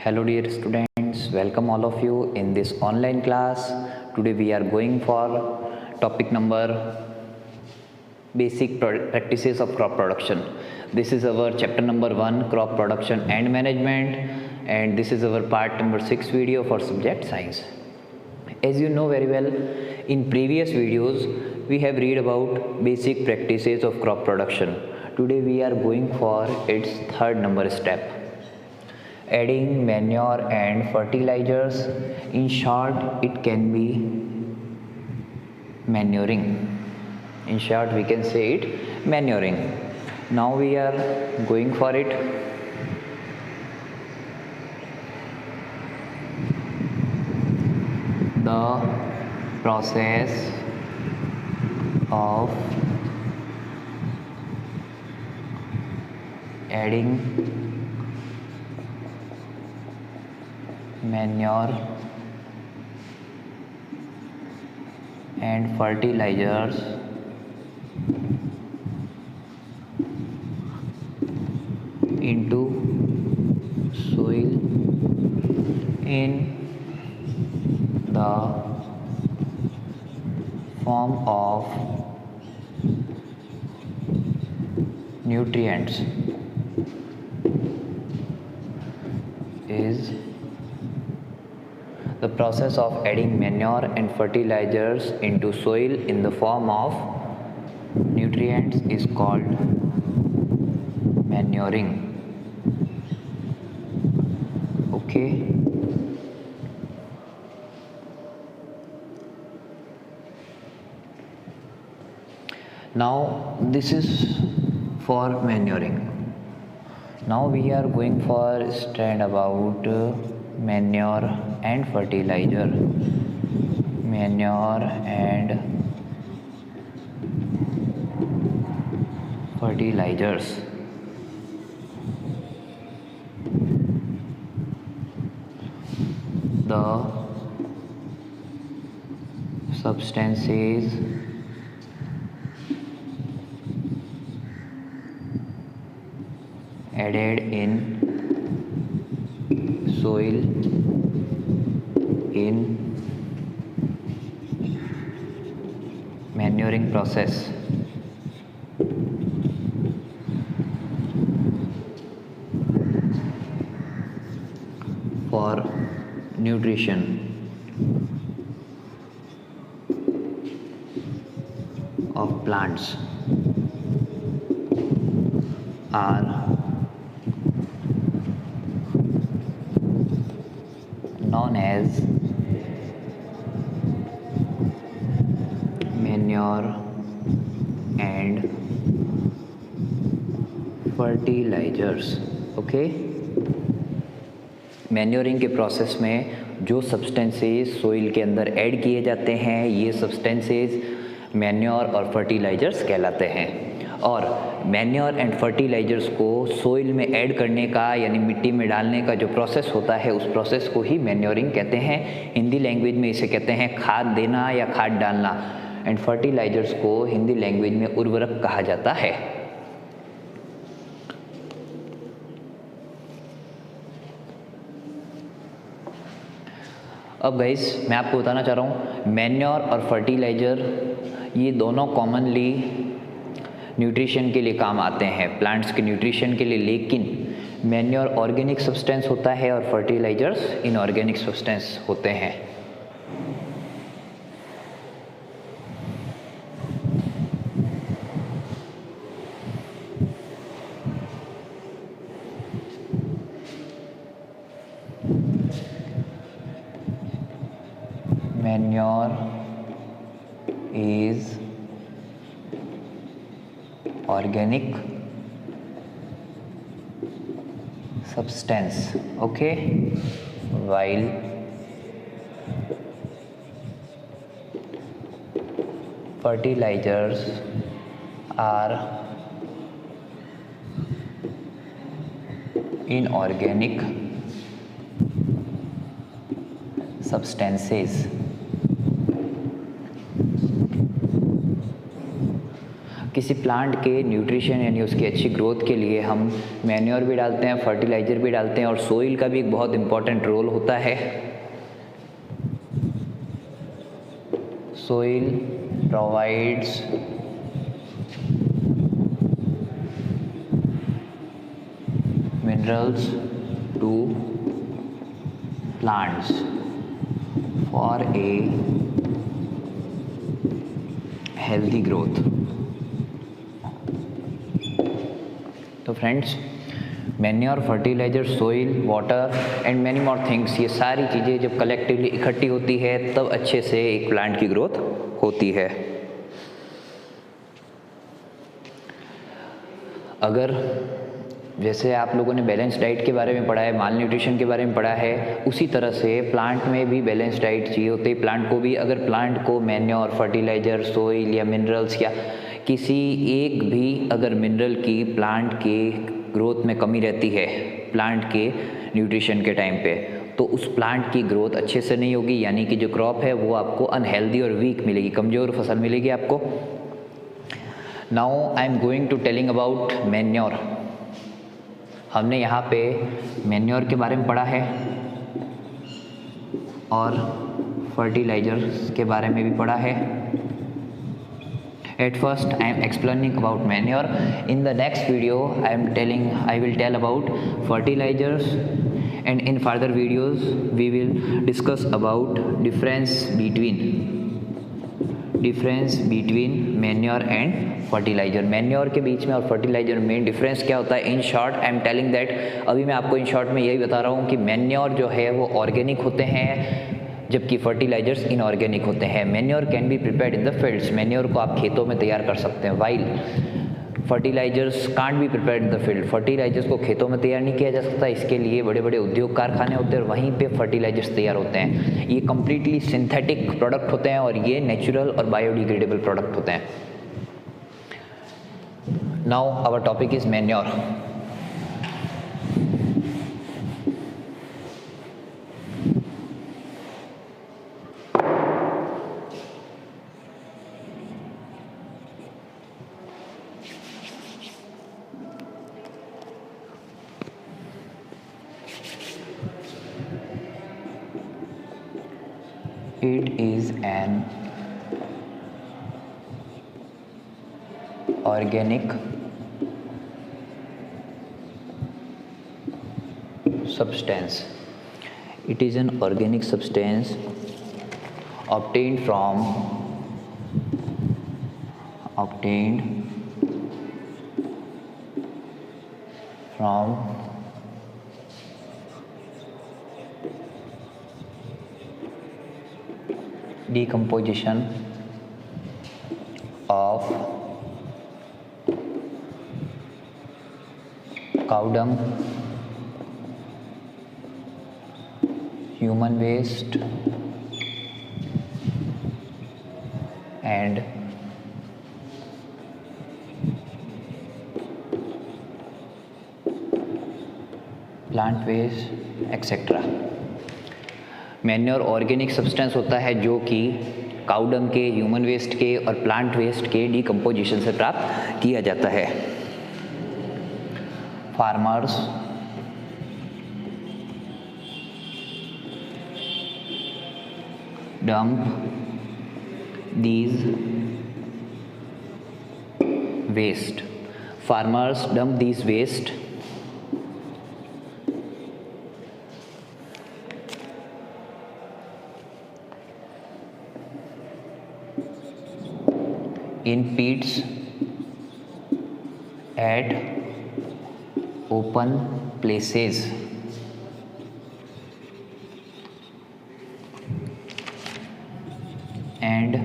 Hello dear students, welcome all of you in this online class. Today we are going for topic number basic practices of crop production. This is our chapter number 1, crop production and management, and this is our part number 6 video for subject science. As you know very well, in previous videos we have read about basic practices of crop production. Today we are going for its third number step, adding manure and fertilizers. In short, it can be manuring. In short, we can say it manuring. Now we are going for it. The process of adding manure and fertilizers into soil in the form of nutrients is the process of adding manure and fertilizers into soil in the form of nutrients is called manuring. Okay. Now this is for manuring. Now we are going for stand about manure and fertilizer. Manure and fertilizers. The substances added in soil in manuring process for nutrition of plants are known as manure and fertilizers. Okay, manuring के process में जो substances soil के अंदर add किए जाते हैं, ये substances manure और फर्टिलाइजर्स कहलाते हैं। और मैन्योर एंड फर्टिलाइजर्स को सोइल में ऐड करने का यानी मिट्टी में डालने का जो प्रोसेस होता है, उस प्रोसेस को ही मैन्योरिंग कहते हैं। हिंदी लैंग्वेज में इसे कहते हैं खाद देना या खाद डालना, एंड फर्टिलाइजर्स को हिंदी लैंग्वेज में उर्वरक कहा जाता है। अब गाइस मैं आपको बताना चाह रहा हूँ, मैन्योर और फर्टिलाइज़र ये दोनों कॉमनली न्यूट्रिशन के लिए काम आते हैं, प्लांट्स के न्यूट्रिशन के लिए, लेकिन मैन्योर ऑर्गेनिक सब्सटेंस होता है और फर्टिलाइजर्स इनऑर्गेनिक सब्सटेंस होते हैं। Manure is organic substance, okay, while fertilizers are inorganic substances। किसी प्लांट के न्यूट्रिशन यानी उसकी अच्छी ग्रोथ के लिए हम मैन्योर भी डालते हैं, फर्टिलाइज़र भी डालते हैं, और सोइल का भी एक बहुत इम्पॉर्टेंट रोल होता है। Soil provides minerals to plants for a healthy growth। तो friends, manure, fertiliser, soil, water and many more things, ये सारी चीज़ें जब कलेक्टिवली इकट्ठी होती है तब अच्छे से एक प्लांट की ग्रोथ होती है। अगर जैसे आप लोगों ने बैलेंस डाइट के बारे में पढ़ा है, माल न्यूट्रिशन के बारे में पढ़ा है, उसी तरह से प्लांट में भी बैलेंस डाइट चाहिए होती है। प्लांट को भी, अगर प्लांट को मैन्योर, फर्टिलाइज़र, सोइल या मिनरल्स या किसी एक भी अगर मिनरल की प्लांट के ग्रोथ में कमी रहती है प्लांट के न्यूट्रिशन के टाइम पे, तो उस प्लांट की ग्रोथ अच्छे से नहीं होगी, यानी कि जो क्रॉप है वो आपको अनहेल्दी और वीक मिलेगी, कमज़ोर फसल मिलेगी आपको। Now I am going to telling about manure. हमने यहाँ पे मैन्योर के बारे में पढ़ा है और फर्टिलाइजर्स के बारे में भी पढ़ा है। At first I am explaining about manure. In the next video I will tell about fertilizers, and in further videos we will discuss about difference between manure and fertiliser. Manure के बीच में और फर्टिलाइजर में difference क्या होता है? In short I am telling that, अभी मैं आपको इन शॉर्ट में यही बता रहा हूँ कि मैन्योर जो है वो ऑर्गेनिक होते हैं, जबकि फर्टिलाइजर्स इनऑर्गेनिक होते हैं। Manure can be prepared in the fields, manure को आप खेतों में तैयार कर सकते हैं, while fertilisers can't be prepared in the field. Fertilisers को खेतों में तैयार नहीं किया जा सकता, इसके लिए बड़े बड़े उद्योग कारखाने होते हैं और वहीं पे फर्टिलाइजर्स तैयार होते हैं। ये कम्प्लीटली सिंथेटिक प्रोडक्ट होते हैं और ये नेचुरल और बायोडिग्रेडेबल प्रोडक्ट होते हैं। Now our topic is manure. It is an organic substance. It is an organic substance obtained from decomposition of cow dung, human waste and plant waste etcetera. Manure organic substance होता है जो कि cow dung के, human waste के और plant waste के decomposition से प्राप्त किया जाता है। Farmers dump these waste. Farmers dump these waste in pits at open places and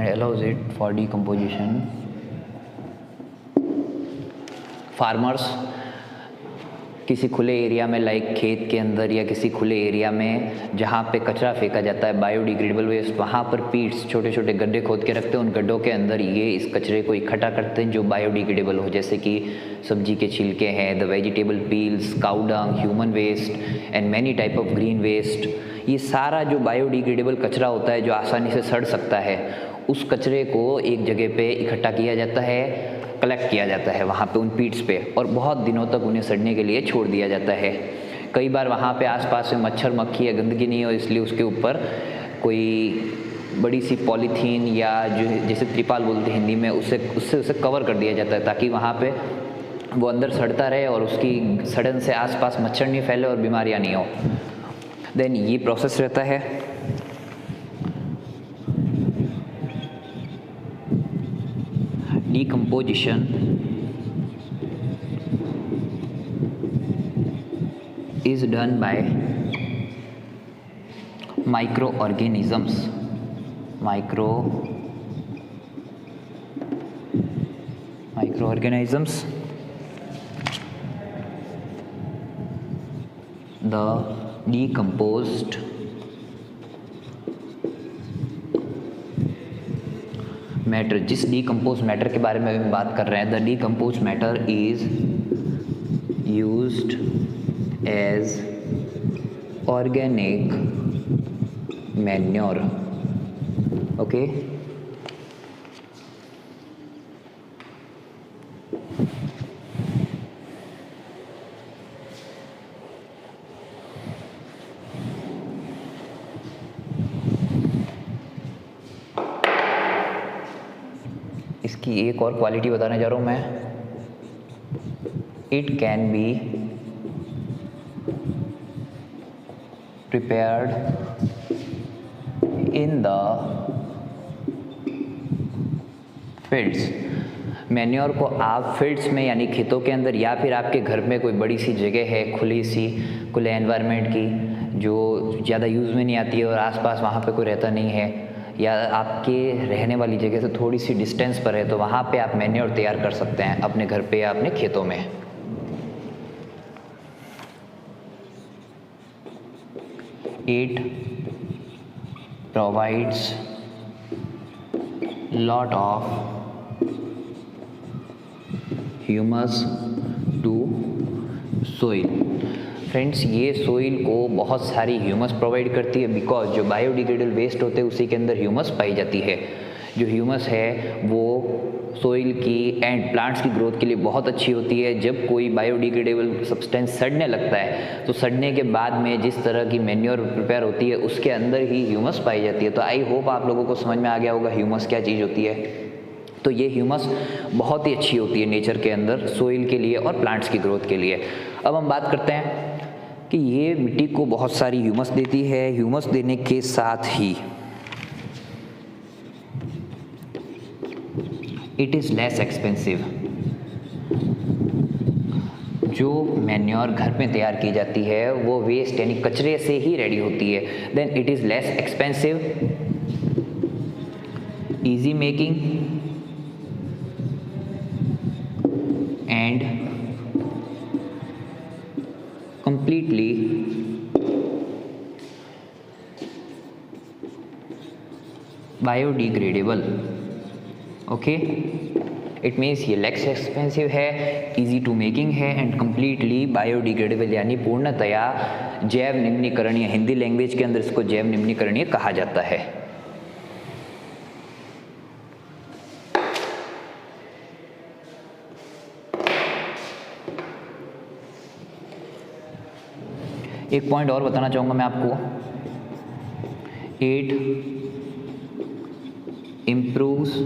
allows it for decomposition Farmers किसी खुले एरिया में लाइक खेत के अंदर या किसी खुले एरिया में जहाँ पे कचरा फेंका जाता है बायोडिग्रेडेबल वेस्ट, वहाँ पर पीट्स छोटे छोटे गड्ढे खोद के रखते हैं। उन गड्ढों के अंदर ये इस कचरे को इकट्ठा करते हैं जो बायोडिग्रेडेबल हो, जैसे कि सब्जी के छिलके हैं, the vegetable peels, cow dung, human waste and many type of green waste. ये सारा जो बायोडिग्रेडेबल कचरा होता है जो आसानी से सड़ सकता है, उस कचरे को एक जगह पे इकट्ठा किया जाता है, कलेक्ट किया जाता है वहाँ पे उन पीट्स पे, और बहुत दिनों तक उन्हें सड़ने के लिए छोड़ दिया जाता है। कई बार वहाँ पे आसपास में मच्छर मक्खी या गंदगी नहीं हो, इसलिए उसके ऊपर कोई बड़ी सी पॉलीथीन या जो जैसे त्रिपाल बोलते हैं हिंदी में, उससे उसे कवर कर दिया जाता है ताकि वहाँ पे वो अंदर सड़ता रहे और उसकी सड़न से आसपास मच्छर नहीं फैले और बीमारियाँ नहीं हो। देन ये प्रोसेस रहता है। Decomposition is done by microorganisms. Microorganisms. The decomposed matter, जिस डीकम्पोज मैटर के बारे में हम बात कर रहे हैं, the decompose matter is used as organic manure. Okay, इसकी एक और क्वालिटी बताने जा रहा हूँ मैं। It can be prepared in the fields. Manure को आप फील्ड्स में यानी खेतों के अंदर, या फिर आपके घर में कोई बड़ी सी जगह है खुले एनवायरनमेंट की जो ज़्यादा यूज़ में नहीं आती है और आसपास वहाँ पे कोई रहता नहीं है, या आपके रहने वाली जगह से थोड़ी सी डिस्टेंस पर है, तो वहाँ पे आप मैन्योर तैयार कर सकते हैं अपने घर पे या अपने खेतों में। It provides lot of humus to soil. Friends, ये सोइल को बहुत सारी ह्यूमस प्रोवाइड करती है, बिकॉज जो बायोडिग्रेडेबल वेस्ट होते हैं उसी के अंदर ह्यूमस पाई जाती है। जो ह्यूमस है वो सोइल की एंड प्लांट्स की ग्रोथ के लिए बहुत अच्छी होती है। जब कोई बायोडिग्रेडेबल सब्सटेंस सड़ने लगता है तो सड़ने के बाद में जिस तरह की मैन्योर प्रिपेयर होती है उसके अंदर ही ह्यूमस पाई जाती है। तो आई होप आप लोगों को समझ में आ गया होगा ह्यूमस क्या चीज़ होती है। तो ये ह्यूमस बहुत ही अच्छी होती है नेचर के अंदर सोइल के लिए और प्लांट्स की ग्रोथ के लिए। अब हम बात करते हैं कि ये मिट्टी को बहुत सारी ह्यूमस देती है। ह्यूमस देने के साथ ही इट इज़ लेस एक्सपेंसिव। जो मैन्योर घर में तैयार की जाती है वो वेस्ट यानी कचरे से ही रेडी होती है। Then it is less expensive, easy making and completely biodegradable। Okay, it means ये लेस एक्सपेंसिव है, इजी टू मेकिंग है एंड कम्प्लीटली बायोडिग्रेडेबल यानी पूर्णतया जैव निम्नीकरणीय। हिंदी लैंग्वेज के अंदर इसको जैव निम्नीकरणीय कहा जाता है। एक पॉइंट और बताना चाहूँगा मैं आपको। It improves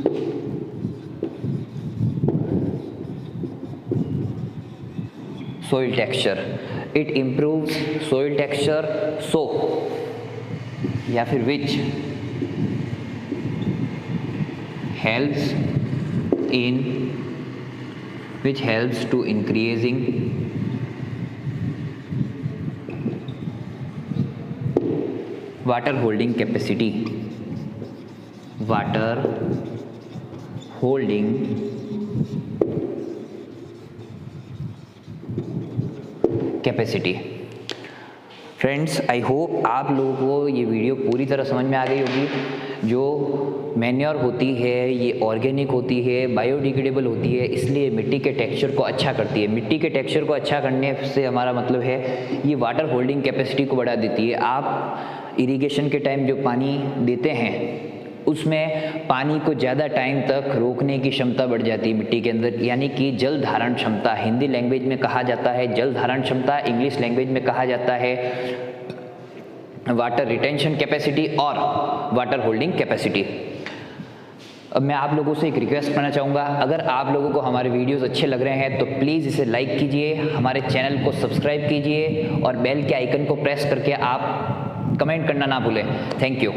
soil texture। It improves soil texture, so या फिर which helps to increasing water holding capacity। water holding capacity. Friends, I hope आप लोगों को ये वीडियो पूरी तरह समझ में आ गई होगी। जो मैन्योर होती है ये ऑर्गेनिक होती है, बायोडिग्रेडेबल होती है, इसलिए मिट्टी के टेक्सचर को अच्छा करती है। मिट्टी के टेक्सचर को अच्छा करने से हमारा मतलब है ये वाटर होल्डिंग कैपेसिटी को बढ़ा देती है। आप इरिगेशन के टाइम जो पानी देते हैं उसमें पानी को ज़्यादा टाइम तक रोकने की क्षमता बढ़ जाती है मिट्टी के अंदर, यानी कि जल धारण क्षमता। हिंदी लैंग्वेज में कहा जाता है जल धारण क्षमता, इंग्लिश लैंग्वेज में कहा जाता है वाटर रिटेंशन कैपेसिटी और वाटर होल्डिंग कैपेसिटी। अब मैं आप लोगों से एक रिक्वेस्ट करना चाहूँगा, अगर आप लोगों को हमारे वीडियोस अच्छे लग रहे हैं तो प्लीज़ इसे लाइक कीजिए, हमारे चैनल को सब्सक्राइब कीजिए और बेल के आइकन को प्रेस करके आप कमेंट करना ना भूलें। Thank you.